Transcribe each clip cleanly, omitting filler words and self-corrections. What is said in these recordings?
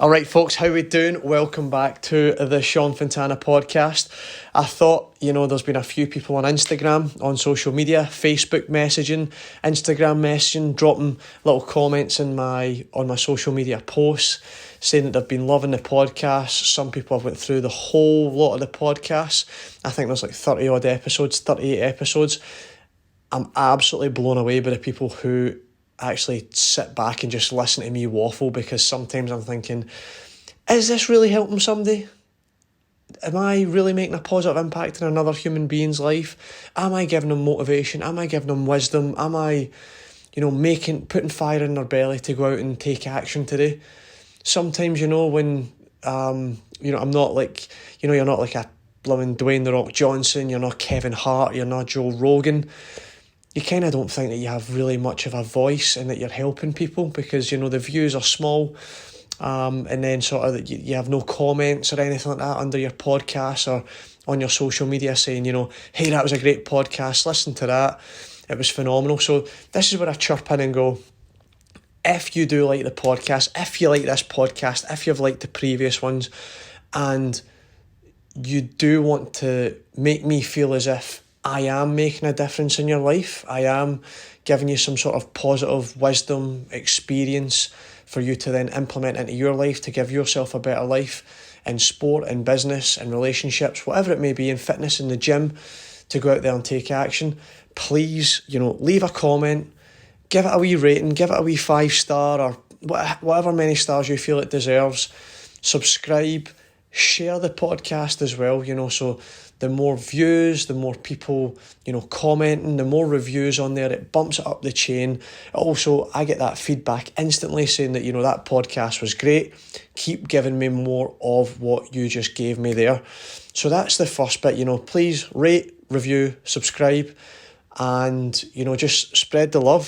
Alright folks, how we doing? Welcome back to the Fontana podcast. I thought, there's been a few people on Instagram, on social media, Facebook messaging, Instagram messaging, dropping little comments on my social media posts, saying that they've been loving the podcast. Some people have went through the whole lot of the podcast. I think there's like 30 odd episodes, 38 episodes. I'm absolutely blown away by the people who actually sit back and just listen to me waffle, because sometimes I'm thinking, is this really helping somebody? Am I really making a positive impact in another human being's life? Am I giving them motivation? Am I giving them wisdom? Am I, putting fire in their belly to go out and take action today? Sometimes, when, I'm not like, you're not like a blooming Dwayne The Rock Johnson, you're not Kevin Hart, you're not Joe Rogan. You kind of don't think that you have really much of a voice and that you're helping people, because, the views are small, and then sort of you have no comments or anything like that under your podcast or on your social media saying, hey, that was a great podcast, listen to that, it was phenomenal. So this is where I chirp in and go, if you do like the podcast, if you like this podcast, if you've liked the previous ones, and you do want to make me feel as if I am making a difference in your life, I am giving you some sort of positive wisdom, experience for you to then implement into your life to give yourself a better life in sport, in business, in relationships, whatever it may be, in fitness, in the gym, to go out there and take action, please, leave a comment, give it a wee rating, give it a wee 5-star or whatever many stars you feel it deserves. Subscribe, share the podcast as well, so the more views, the more people, commenting, the more reviews on there, it bumps it up the chain. Also, I get that feedback instantly saying that, that podcast was great. Keep giving me more of what you just gave me there. So that's the first bit, please rate, review, subscribe, and, just spread the love,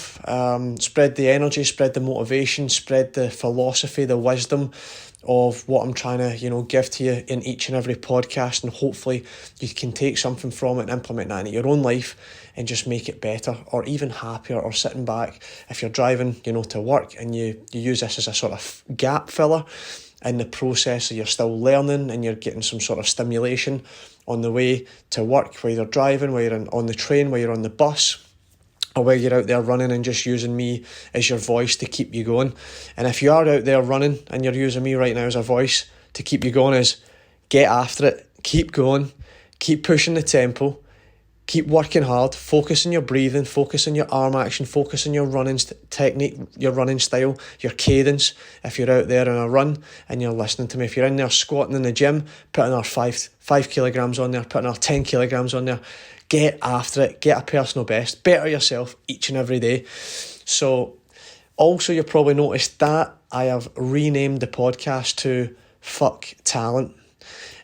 spread the energy, spread the motivation, spread the philosophy, the wisdom of what I'm trying to, give to you in each and every podcast, and hopefully you can take something from it and implement that into your own life and just make it better or even happier, or sitting back if you're driving, to work, and you use this as a sort of gap filler in the process, so you're still learning and you're getting some sort of stimulation on the way to work, whether you're driving, whether you're on the train, whether you're on the bus, or where you're out there running and just using me as your voice to keep you going. And if you are out there running and you're using me right now as a voice to keep you going, is get after it, keep going, keep pushing the tempo, keep working hard, focus on your breathing, focus on your arm action, focus on your running technique, your running style, your cadence. If you're out there on a run and you're listening to me, if you're in there squatting in the gym, putting our 5 kilograms on there, putting our 10 kilograms on there, get after it, get a personal best, better yourself each and every day. So also, you've probably noticed that I have renamed the podcast to Fuck Talent.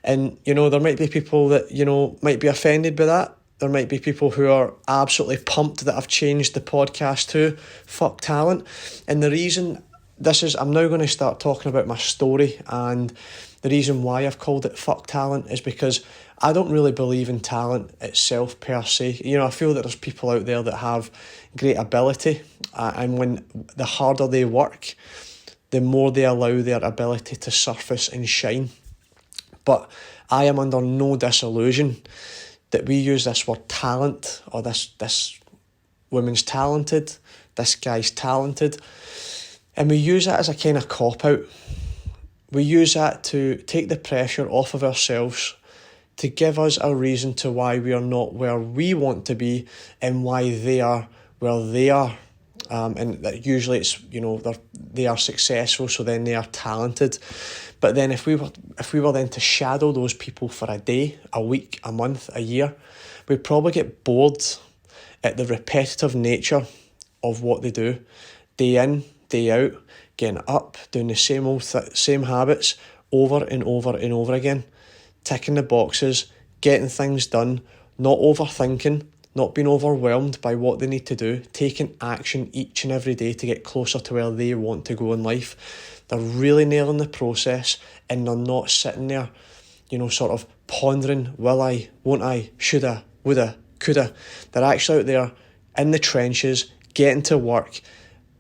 And, there might be people that, might be offended by that. There might be people who are absolutely pumped that I've changed the podcast to Fuck Talent. And the reason I'm now going to start talking about my story, and the reason why I've called it Fuck Talent is because I don't really believe in talent itself per se. I feel that there's people out there that have great ability, and when the harder they work, the more they allow their ability to surface and shine. But I am under no disillusion that we use this word talent, or this woman's talented, this guy's talented, and we use that as a kind of cop-out. We use that to take the pressure off of ourselves, to give us a reason to why we are not where we want to be and why they are where they are. And that usually it's, they are successful, so then they are talented. But then if we were then to shadow those people for a day, a week, a month, a year, we'd probably get bored at the repetitive nature of what they do, day in, day out, getting up, doing the same habits over and over and over again, ticking the boxes, getting things done, not overthinking, not being overwhelmed by what they need to do, taking action each and every day to get closer to where they want to go in life. They're really nailing the process, and they're not sitting there, sort of pondering, will I, won't I, shoulda, woulda, coulda. They're actually out there in the trenches, getting to work,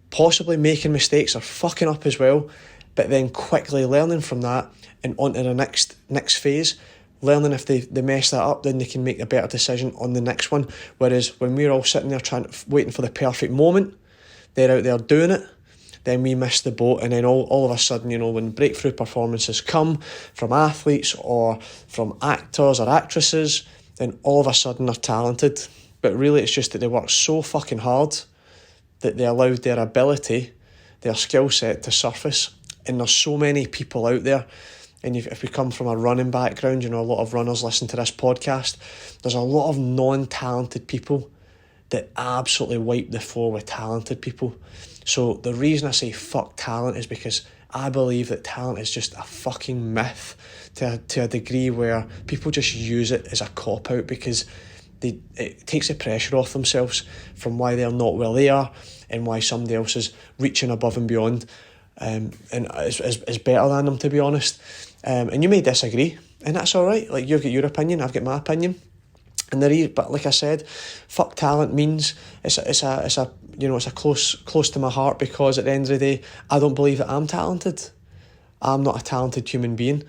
possibly making mistakes or fucking up as well, but then quickly learning from that and onto the next phase, learning if they mess that up, then they can make a better decision on the next one. Whereas when we're all sitting there waiting for the perfect moment, they're out there doing it, then we miss the boat, and then all of a sudden, when breakthrough performances come from athletes or from actors or actresses, then all of a sudden they're talented. But really it's just that they work so fucking hard that they allowed their ability, their skill set to surface. And there's so many people out there, and if we come from a running background, a lot of runners listen to this podcast, there's a lot of non-talented people that absolutely wipe the floor with talented people. So the reason I say fuck talent is because I believe that talent is just a fucking myth to a degree where people just use it as a cop-out because it takes the pressure off themselves from why they're not where they are and why somebody else is reaching above and beyond and is better than them, to be honest. And you may disagree, and that's all right. Like, you've got your opinion, I've got my opinion. But like I said, fuck talent means it's a close to my heart, because at the end of the day, I don't believe that I'm talented. I'm not a talented human being.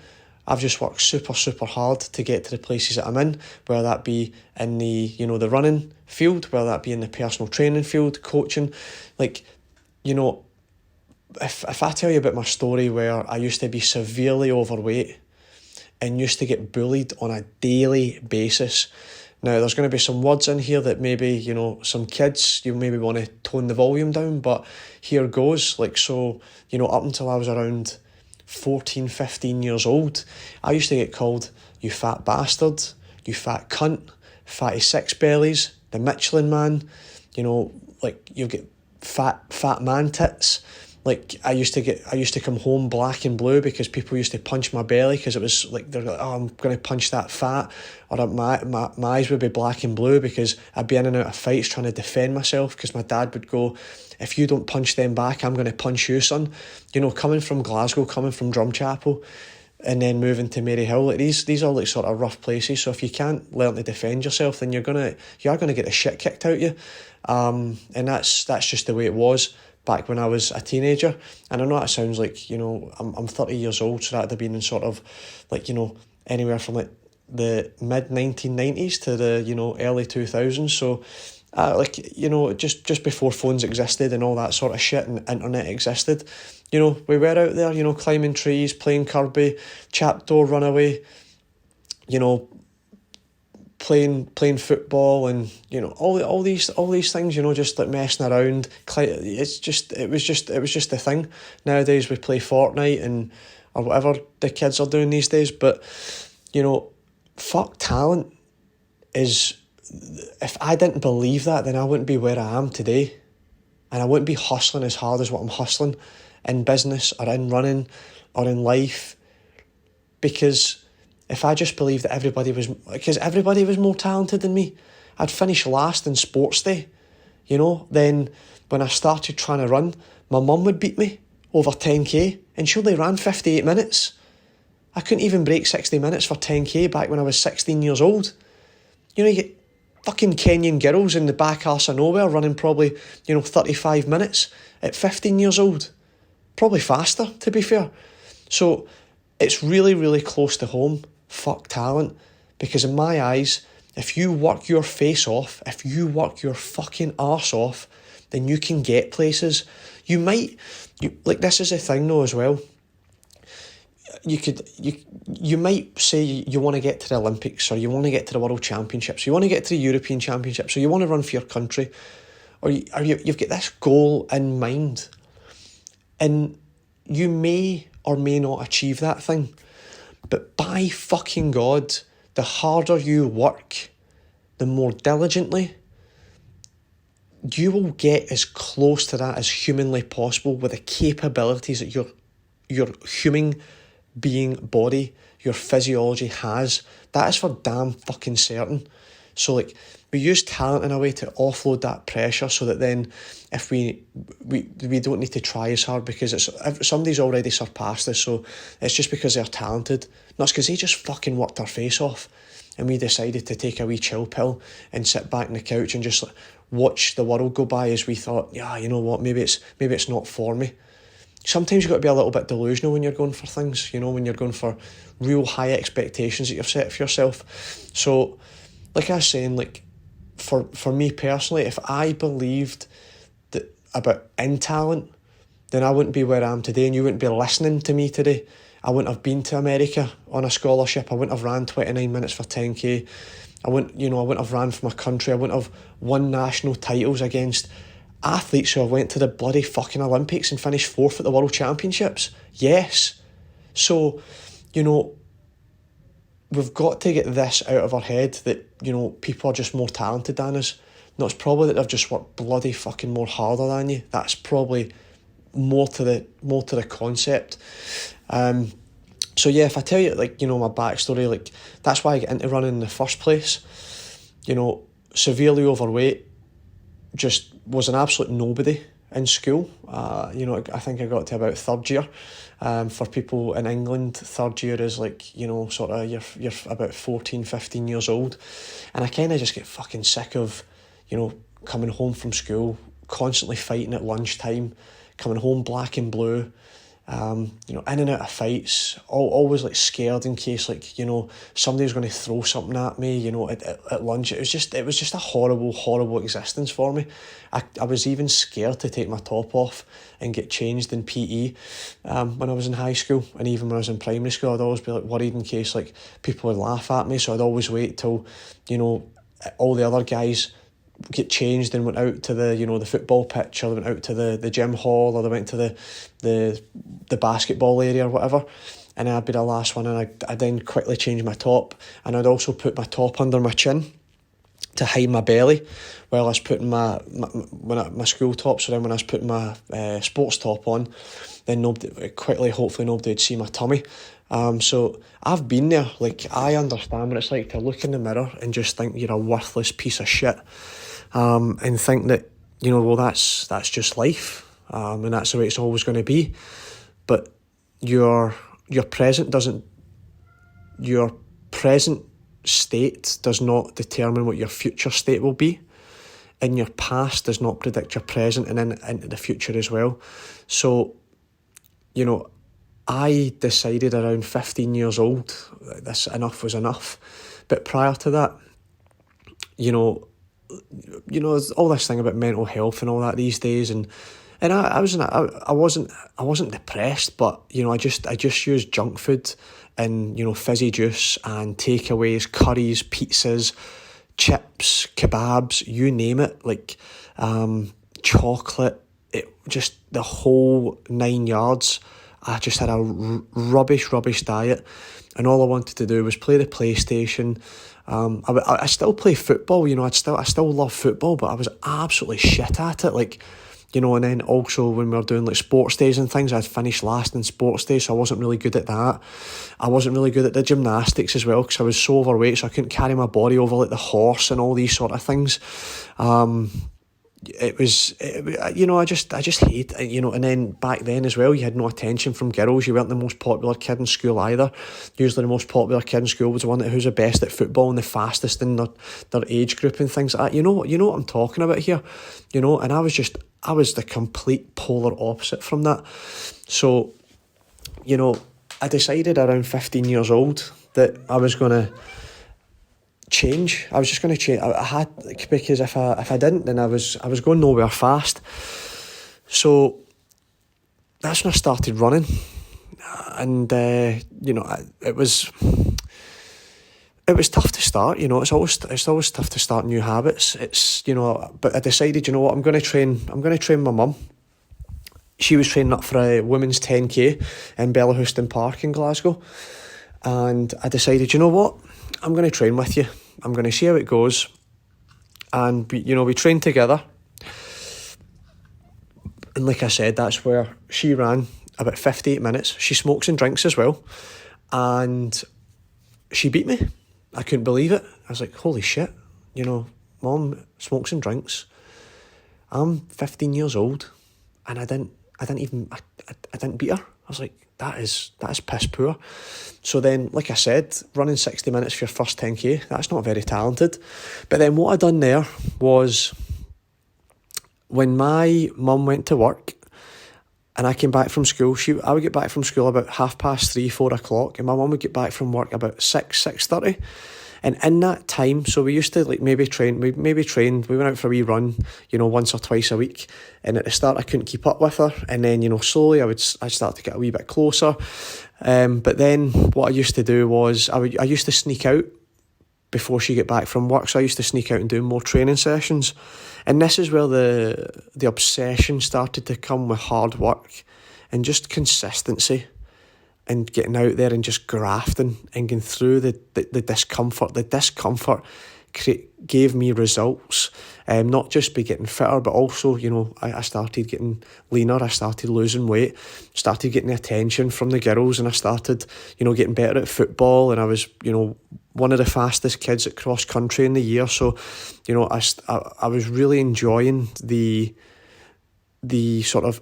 I've just worked super, super hard to get to the places that I'm in, whether that be in the running field, whether that be in the personal training field, coaching. Like, if I tell you about my story where I used to be severely overweight and used to get bullied on a daily basis. Now, there's going to be some words in here that maybe, some kids, you maybe want to tone the volume down, but here goes. Like, so, up until I was around 14, 15 years old, I used to get called, you fat bastard, you fat cunt, fatty six bellies, the Michelin man, like, you get fat man tits. Like, I used to come home black and blue because people used to punch my belly because it was like, they're like, oh, I'm going to punch that fat. Or my eyes would be black and blue because I'd be in and out of fights trying to defend myself, because my dad would go, if you don't punch them back, I'm going to punch you, son. Coming from Glasgow, coming from Drumchapel, and then moving to Maryhill, like these are like sort of rough places. So if you can't learn to defend yourself, then you are gonna get the shit kicked out of you. And that's just the way it was back when I was a teenager. And I know that sounds like, I'm 30 years old, so that'd have been in sort of like, anywhere from like the mid 1990s to the, early 2000s. So just before phones existed and all that sort of shit and internet existed, we were out there, climbing trees, playing Kirby, Chapdoor Runaway, playing football, and all these things, just like messing around. It was just the thing. Nowadays we play Fortnite or whatever the kids are doing these days. But fuck talent is, if I didn't believe that, then I wouldn't be where I am today, and I wouldn't be hustling as hard as what I'm hustling in business or in running or in life, because if I just believed that everybody was more talented than me, I'd finish last in sports day. Then when I started trying to run, my mum would beat me over 10k, and she only ran 58 minutes. I couldn't even break 60 minutes for 10k back when I was 16 years old. You get fucking Kenyan girls in the back arse of nowhere running probably, 35 minutes at 15 years old. Probably faster, to be fair. So it's really, really close to home. Fuck talent. Because in my eyes, if you work your face off, if you work your fucking arse off, then you can get places. This is a thing though as well. You might say you want to get to the Olympics, or you want to get to the World Championships, or you want to get to the European Championships, or you want to run for your country, or you've got this goal in mind, and you may or may not achieve that thing. But by fucking God, the harder you work, the more diligently, you will get as close to that as humanly possible with the capabilities that your human being body, your physiology has. That is for damn fucking certain. So like, we use talent in a way to offload that pressure, so that then if we don't need to try as hard because somebody's already surpassed us, so it's just because they're talented. No, it's because they just fucking worked their face off, and we decided to take a wee chill pill and sit back on the couch and just watch the world go by, as we thought, yeah, you know what, maybe it's not for me. sometimes you've got to be a little bit delusional when you're going for things, when you're going for real high expectations that you've set for yourself. So, like I was saying, like, for me personally, if I believed that about in talent, then I wouldn't be where I am today, and you wouldn't be listening to me today. I wouldn't have been to America on a scholarship. I wouldn't have ran 29 minutes for 10k. I wouldn't have ran for my country. I wouldn't have won national titles against athletes who have went to the bloody fucking Olympics and finished fourth at the World Championships. Yes. So, we've got to get this out of our head that, people are just more talented than us. No, it's probably that they've just worked bloody fucking more harder than you. That's probably more to the concept. So yeah, if I tell you, like, my backstory, like, that's why I get into running in the first place. Severely overweight, just was an absolute nobody in school. I think I got to about third year. For people in England, third year is like, sort of you're about 14, 15 years old. And I kind of just get fucking sick of, coming home from school, constantly fighting at lunchtime, coming home black and blue, in and out of fights, always like scared in case, like, somebody was going to throw something at me, at lunch. It was just a horrible existence for me. I was even scared to take my top off and get changed in PE when I was in high school, and even when I was in primary school, I'd always be like worried in case like people would laugh at me, so I'd always wait till, all the other guys get changed and went out to the the football pitch, or they went out to the gym hall, or they went to the basketball area or whatever, and I'd be the last one, and I'd then quickly change my top, and I'd also put my top under my chin to hide my belly while I was putting my school top. So then when I was putting my sports top on, then hopefully nobody would see my tummy. So I've been there. Like, I understand what it's like to look in the mirror and just think you're a worthless piece of shit, and think that, well, that's just life, and that's the way it's always going to be. But your present state does not determine what your future state will be, and your past does not predict your present and then into the future as well. So, I decided around 15 years old this enough was enough. But prior to that, all this thing about mental health and all that these days, and I wasn't depressed, but I just used junk food and fizzy juice and takeaways, curries, pizzas, chips, kebabs, you name it, like chocolate, just the whole 9 yards. I just had a rubbish diet, and all I wanted to do was play the PlayStation. I still play football, I still love football, but I was absolutely shit at it, like, and then also when we were doing like sports days and things, I'd finished last in sports days, so I wasn't really good at that. I wasn't really good at the gymnastics as well, because I was so overweight, so I couldn't carry my body over like the horse and all these sort of things. I just hate, and then back then as well, you had no attention from girls. You weren't the most popular kid in school either. Usually the most popular kid in school was the one who's the best at football and the fastest in their age group and things like that. You know what I'm talking about here, and I was the complete polar opposite from that. So, I decided around 15 years old that I was going to change. I was just going to change. I had, because if I didn't, then I was going nowhere fast. So that's when I started running, and it was tough to start. It's always tough to start new habits. But I decided, I'm going to train my mum. She was training up for a women's 10k in Bellahouston Park in Glasgow, and I decided, I'm going to train with you. I'm going to see how it goes. And we trained together. And like I said, that's where she ran about 58 minutes. She smokes and drinks as well. And she beat me. I couldn't believe it. I was like, holy shit, Mom smokes and drinks. I'm 15 years old, and I didn't beat her. I was like, that is piss poor. So then, like I said, running 60 minutes for your first 10k, that's not very talented. But then what I done there was, when my mum went to work, And I came back from school. I would get back from school about 3:30, 4 o'clock, and my mum would get back from work about 6:30. And in that time, so we used to like maybe train. We went out for a wee run, once or twice a week. And at the start, I couldn't keep up with her, and then slowly I'd start to get a wee bit closer. But then what I used to do was I used to sneak out before she get back from work. So I used to sneak out and do more training sessions. And this is where the obsession started to come with hard work and just consistency and getting out there and just grafting and going through the discomfort. The discomfort gave me results. Not just be getting fitter, but also, I started getting leaner, I started losing weight, started getting the attention from the girls, and I started, getting better at football, and I was, one of the fastest kids at cross country in the year. So, I was really enjoying the sort of,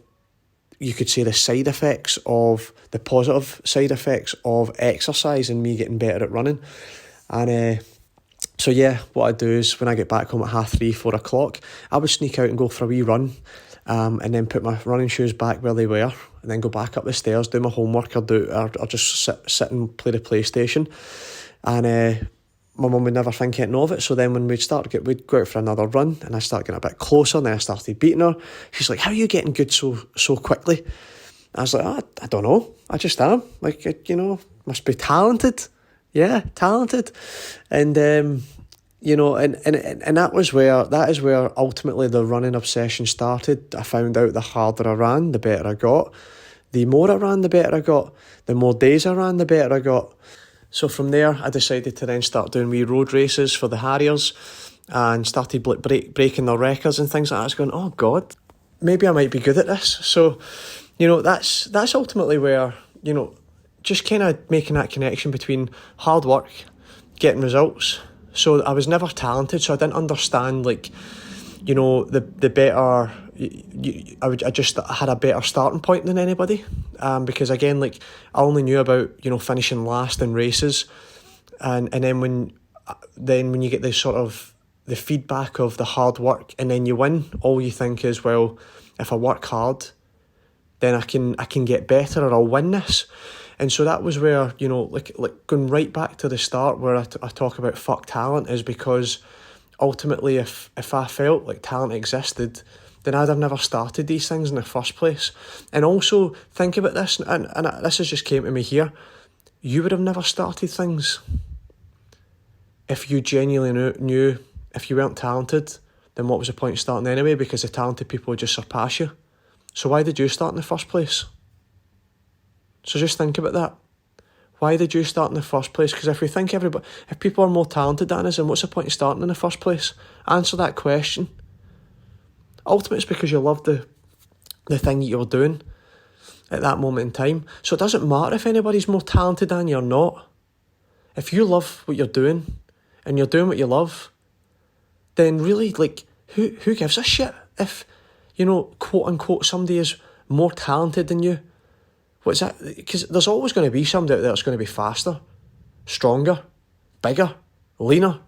you could say, the positive side effects of exercise and me getting better at running. And so yeah, what I do is when I get back home at 3:30, 4 o'clock, I would sneak out and go for a wee run, and then put my running shoes back where they were, and then go back up the stairs, do my homework, or just sit and play the PlayStation. And my mum would never think anything of it. So then when we'd go out for another run, and I start getting a bit closer, and then I started beating her. She's like, "How are you getting good so quickly?" I was like, I don't know. I just am. Like, must be talented. Yeah, talented. And and that is where ultimately the running obsession started. I found out the harder I ran, the better I got. The more I ran, the better I got. The more days I ran, the better I got. So from there, I decided to then start doing wee road races for the Harriers, and started breaking their records and things like that. I was going, oh God, maybe I might be good at this. So, that's ultimately where, just kind of making that connection between hard work, getting results. So I was never talented, so I didn't understand, the better. I just had a better starting point than anybody, because again, I only knew about finishing last in races, and then when you get the sort of the feedback of the hard work, and then you win, all you think is, well, if I work hard, then I can get better, or I'll win this. And so that was where, going right back to the start where I talk about fuck talent, is because ultimately if I felt like talent existed, then I'd have never started these things in the first place. And also think about this, and this has just came to me here, you would have never started things if you genuinely knew if you weren't talented, then what was the point of starting anyway, because the talented people would just surpass you. So why did you start in the first place? So just think about that. Why did you start in the first place? Because if people are more talented than us, then what's the point of starting in the first place? Answer that question. Ultimately, it's because you love the thing that you're doing at that moment in time. So it doesn't matter if anybody's more talented than you or not. If you love what you're doing, and you're doing what you love, then really, who gives a shit if, quote unquote, somebody is more talented than you? What's that? Because there's always going to be somebody out there that's going to be faster, stronger, bigger, leaner,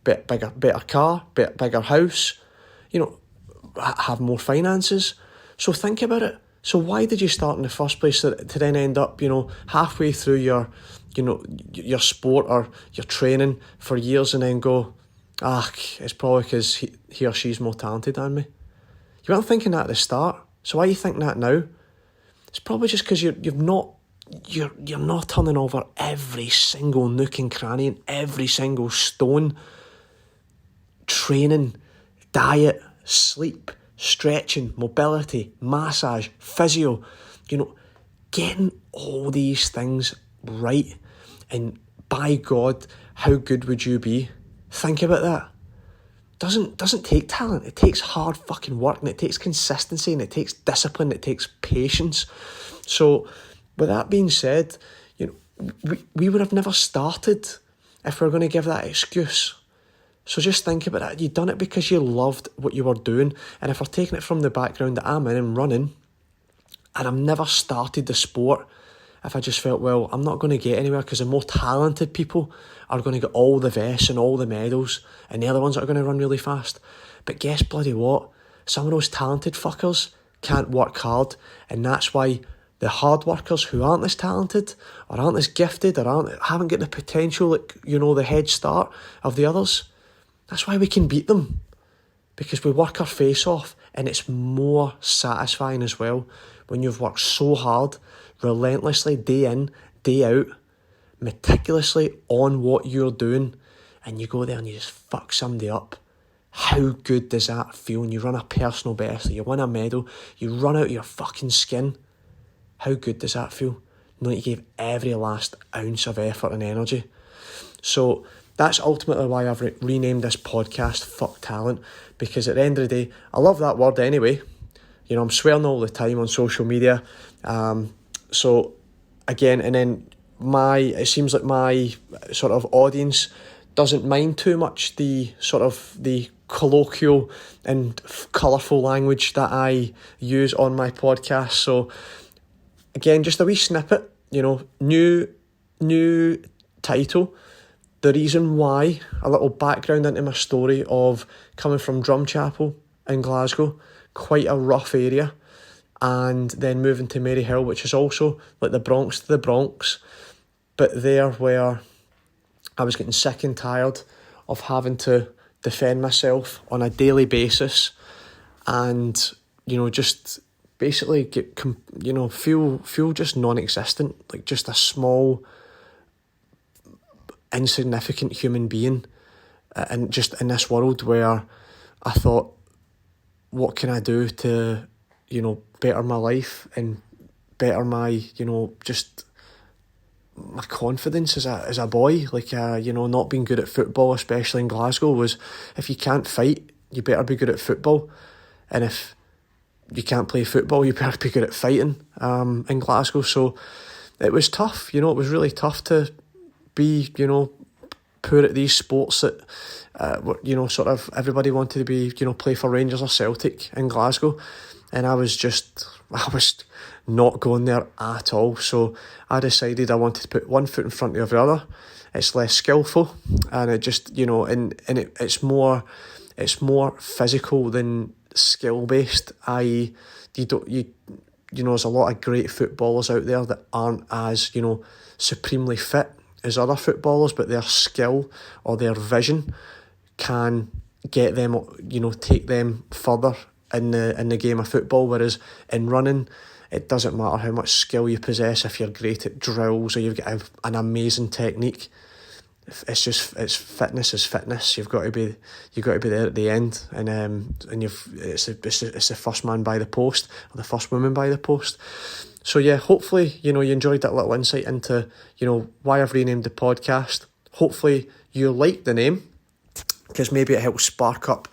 better car, bigger house, have more finances. So think about it. So why did you start in the first place to then end up, halfway through your sport or your training for years, and then go, it's probably because he or she's more talented than me. You weren't thinking that at the start. So why are you thinking that now? It's probably just because you're not turning over every single nook and cranny and every single stone. Training, diet, sleep, stretching, mobility, massage, physio, getting all these things right. And by God, how good would you be? Think about that. Doesn't take talent. It takes hard fucking work, and it takes consistency, and it takes discipline, it takes patience. So with that being said, we would have never started if we're going to give that excuse. So just think about that. You done it because you loved what you were doing. And if we're taking it from the background that I'm in and running, and I've never started the sport if I just felt, well, I'm not going to get anywhere because the more talented people are going to get all the vests and all the medals, and the other ones that are going to run really fast. But guess bloody what? Some of those talented fuckers can't work hard. And that's why the hard workers who aren't as talented or aren't as gifted or haven't got the potential, the head start of the others, that's why we can beat them. Because we work our face off, and it's more satisfying as well when you've worked so hard, relentlessly, day in, day out, meticulously on what you're doing, and you go there and you just fuck somebody up. How good does that feel when you run a personal best, you win a medal, you run out of your fucking skin? How good does that feel? Knowing you gave every last ounce of effort and energy. So that's ultimately why I've renamed this podcast Fuck Talent, because at the end of the day, I love that word anyway. I'm swearing all the time on social media. So again, and then it seems like my sort of audience doesn't mind too much the sort of the colloquial and colourful language that I use on my podcast. So again, just a wee snippet, new title. The reason why, a little background into my story of coming from Drumchapel in Glasgow, quite a rough area, and then moving to Maryhill, which is also like the Bronx to the Bronx, but there where I was getting sick and tired of having to defend myself on a daily basis, and just basically feel just non-existent, like just a small insignificant human being, and just in this world where I thought, what can I do to better my life and better my just my confidence as a boy, not being good at football, especially in Glasgow, was if you can't fight, you better be good at football, and if you can't play football, you better be good at fighting in Glasgow. So it was tough, it was really tough to be, poor at these sports that, sort of everybody wanted to be, play for Rangers or Celtic in Glasgow. And I was not going there at all. So I decided I wanted to put one foot in front of the other. It's less skillful, and it just, it's more physical than skill based. I.e., there's a lot of great footballers out there that aren't as, supremely fit as other footballers, but their skill or their vision can get them, take them further in the game of football. Whereas in running, it doesn't matter how much skill you possess if you're great at drills or you've got an amazing technique. It's fitness is fitness. You've got to be there at the end, and it's the first man by the post or the first woman by the post. So yeah, hopefully, you enjoyed that little insight into, why I've renamed the podcast. Hopefully you like the name, because maybe it helps spark up,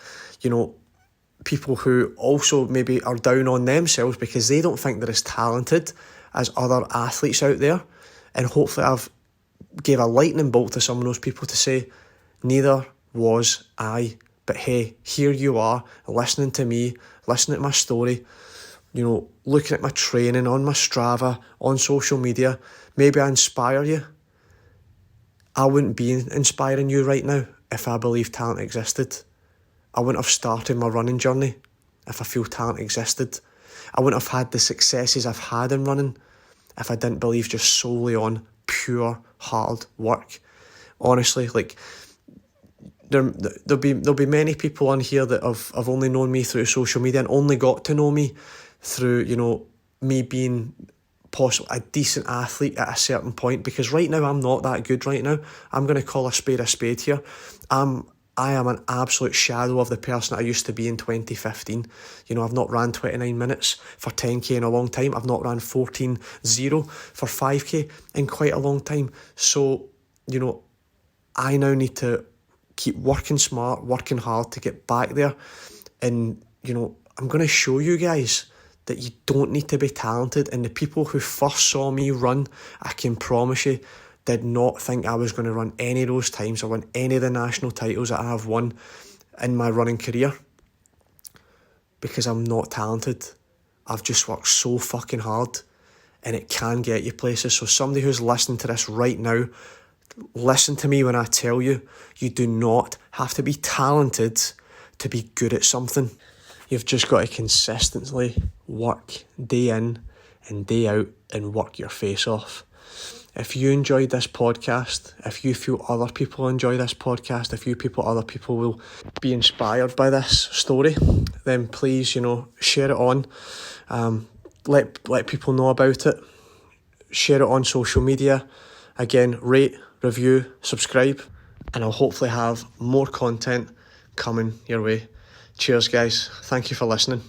people who also maybe are down on themselves because they don't think they're as talented as other athletes out there. And hopefully I've gave a lightning bolt to some of those people to say, neither was I. But hey, here you are, listening to me, listening to my story, looking at my training on my Strava, on social media. Maybe I inspire you. I wouldn't be inspiring you right now if I believed talent existed. I wouldn't have started my running journey if I feel talent existed. I wouldn't have had the successes I've had in running if I didn't believe just solely on pure hard work. Honestly, there'll be many people on here that have only known me through social media and only got to know me through, me being possibly a decent athlete at a certain point, because right now I'm not that good right now. I'm going to call a spade here. I am an absolute shadow of the person I used to be in 2015. I've not ran 29 minutes for 10k in a long time. I've not ran 14.0 for 5k in quite a long time. So, I now need to keep working smart, working hard to get back there. And, I'm going to show you guys that you don't need to be talented. And the people who first saw me run, I can promise you, did not think I was going to run any of those times or win any of the national titles that I have won in my running career, because I'm not talented. I've just worked so fucking hard, and it can get you places. So somebody who's listening to this right now, listen to me when I tell you, you do not have to be talented to be good at something. You've just got to consistently work day in and day out and work your face off. If you enjoyed this podcast, if you feel other people enjoy this podcast, if you people, other people will be inspired by this story, then please, share it on. Let people know about it. Share it on social media. Again, rate, review, subscribe, and I'll hopefully have more content coming your way. Cheers, guys. Thank you for listening.